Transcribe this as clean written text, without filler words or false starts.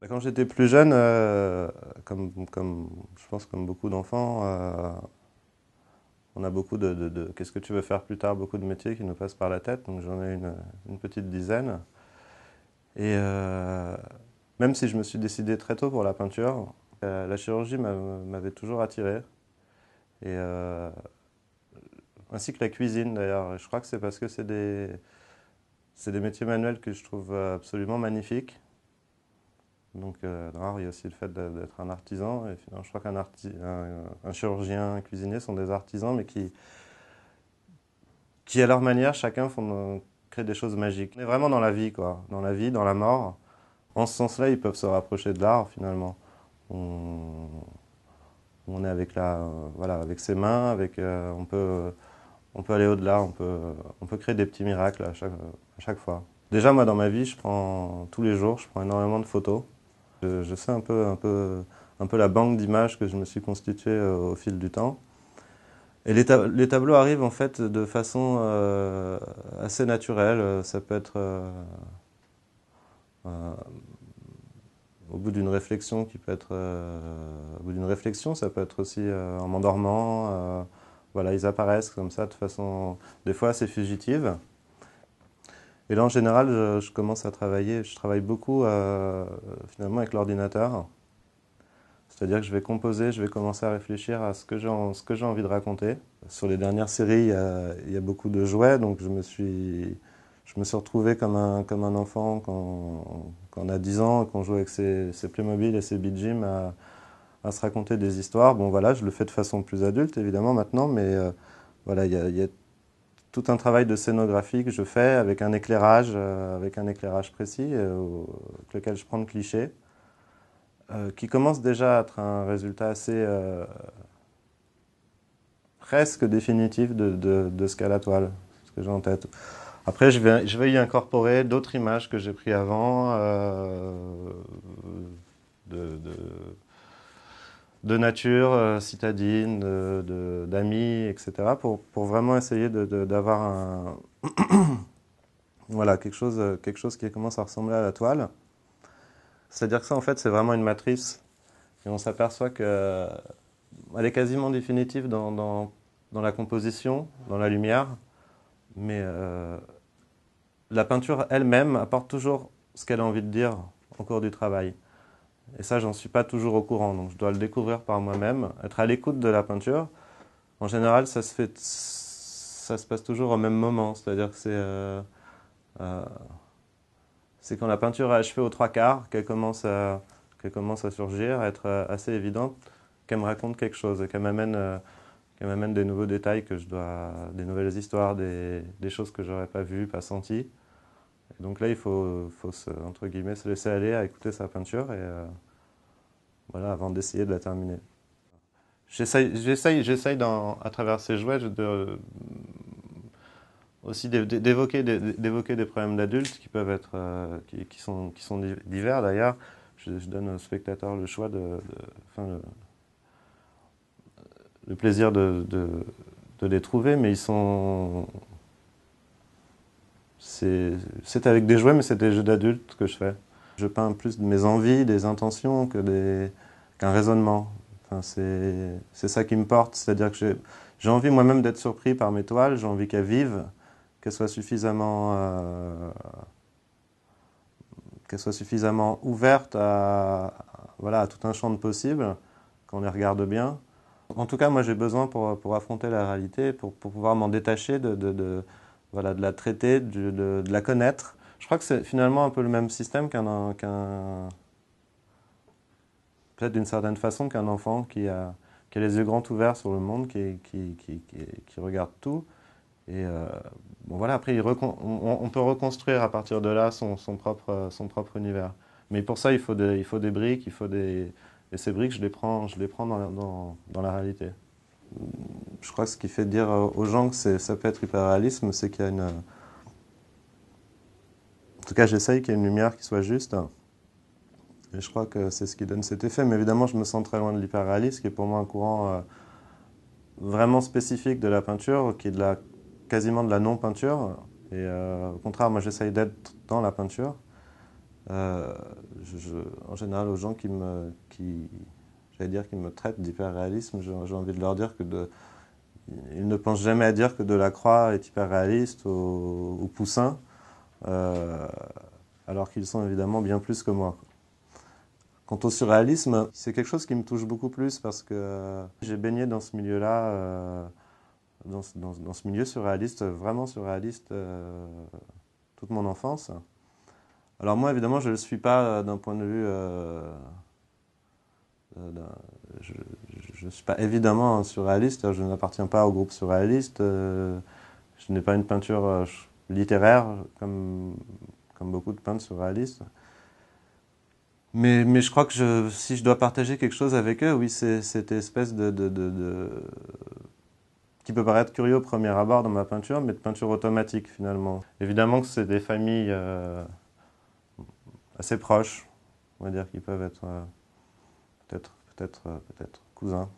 Quand j'étais plus jeune, je pense comme beaucoup d'enfants, on a beaucoup qu'est-ce que tu veux faire plus tard, beaucoup de métiers qui nous passent par la tête, donc j'en ai une petite dizaine. Et même si je me suis décidé très tôt pour la peinture, la chirurgie m'avait toujours attiré, et ainsi que la cuisine d'ailleurs. Et je crois que c'est parce que c'est des métiers manuels que je trouve absolument magnifiques. Donc, dans l'art, il y a aussi le fait d'être un artisan. Et finalement, je crois un chirurgien, un cuisinier sont des artisans, mais qui à leur manière, chacun crée des choses magiques. On est vraiment dans la vie, quoi. Dans la vie, dans la mort. En ce sens-là, ils peuvent se rapprocher de l'art, finalement. On, on est avec voilà, avec ses mains, on peut aller au-delà, on peut créer des petits miracles à chaque fois. Déjà, moi, dans ma vie, tous les jours, je prends énormément de photos. Je sais un peu la banque d'images que je me suis constituée au fil du temps. Et les tableaux arrivent en fait de façon assez naturelle. Ça peut être euh, au bout d'une réflexion qui peut être au bout d'une réflexion, ça peut être aussi en m'endormant. Voilà, ils apparaissent comme ça de façon des fois assez fugitive. Et là, en général, je commence à travailler. Je travaille beaucoup finalement avec l'ordinateur. C'est-à-dire que je vais composer, je vais commencer à réfléchir à ce que j'ai envie de raconter. Sur les dernières séries, il y a beaucoup de jouets, donc je me suis retrouvé comme un enfant quand on a 10 ans, qu'on joue avec ses Playmobil et ses Bee Gees à se raconter des histoires. Bon voilà, je le fais de façon plus adulte évidemment maintenant, mais voilà, il y a tout un travail de scénographie que je fais avec un éclairage précis, avec lequel je prends le cliché qui commence déjà à être un résultat assez presque définitif de ce qu'est la toile, ce que j'ai en tête. Après, je vais y incorporer d'autres images que j'ai prises avant, de, de, de nature citadine, d'amis, etc., pour vraiment essayer d'avoir voilà, quelque chose qui commence à ressembler à la toile. C'est-à-dire que ça, en fait, c'est vraiment une matrice. Et on s'aperçoit que elle est quasiment définitive dans la composition, dans la lumière, mais la peinture elle-même apporte toujours ce qu'elle a envie de dire au cours du travail. Et ça, j'en suis pas toujours au courant, donc je dois le découvrir par moi-même, être à l'écoute de la peinture. En général, ça se passe toujours au même moment, c'est-à-dire que euh, c'est quand la peinture est achevée aux trois quarts qu'elle commence à surgir, à être assez évidente, qu'elle me raconte quelque chose, qu'elle m'amène des nouveaux détails des nouvelles histoires, des choses que j'aurais pas vues, pas senties. Et donc là, entre guillemets, se laisser aller à écouter sa peinture et voilà, avant d'essayer de la terminer. J'essaye à travers ces jouets aussi d'évoquer des problèmes d'adultes qui peuvent être, qui sont divers d'ailleurs. Je donne au spectateur le choix enfin, le plaisir de les trouver, mais c'est avec des jouets, mais c'est des jeux d'adultes que je fais. Je peins plus de mes envies, des intentions qu'un raisonnement. Enfin, c'est ça qui me porte, c'est-à-dire que j'ai envie moi-même d'être surpris par mes toiles, j'ai envie qu'elles vivent, qu'elles soient suffisamment ouvertes voilà, à tout un champ de possibles, qu'on les regarde bien. En tout cas, moi j'ai besoin pour affronter la réalité, pour pouvoir m'en détacher, voilà, de la traiter, de la connaître. Je crois que c'est finalement un peu le même système peut-être d'une certaine façon qu'un enfant qui a les yeux grands ouverts sur le monde, qui regarde tout. Et bon voilà, après on peut reconstruire à partir de là son propre univers. Mais pour ça, il faut des briques, et ces briques, je les prends dans la réalité. Je crois que ce qui fait dire aux gens que ça peut être hyper réalisme, c'est qu'il y a en tout cas, j'essaye qu'il y ait une lumière qui soit juste. Et je crois que c'est ce qui donne cet effet. Mais évidemment, je me sens très loin de l'hyperréalisme, qui est pour moi un courant vraiment spécifique de la peinture, qui est quasiment de la non-peinture. Et au contraire, moi, j'essaye d'être dans la peinture. euh, en général, aux gens j'allais dire, qui me traitent d'hyperréalisme, j'ai envie de leur dire ils ne pensent jamais à dire que Delacroix est hyperréaliste ou Poussin, euh, alors qu'ils sont évidemment bien plus que moi. Quant au surréalisme, c'est quelque chose qui me touche beaucoup plus parce que j'ai baigné dans ce milieu-là, dans ce milieu surréaliste, vraiment surréaliste, toute mon enfance. Alors moi, évidemment, je ne le suis pas d'un point de vue... je ne suis pas évidemment un surréaliste, je n'appartiens pas au groupe surréaliste, je n'ai pas une peinture littéraire comme beaucoup de peintres surréalistes. Mais je crois que si je dois partager quelque chose avec eux, oui, c'est cette espèce qui peut paraître curieux au premier abord dans ma peinture, mais de peinture automatique finalement. Évidemment que c'est des familles assez proches, on va dire, qui peuvent être peut-être cousins.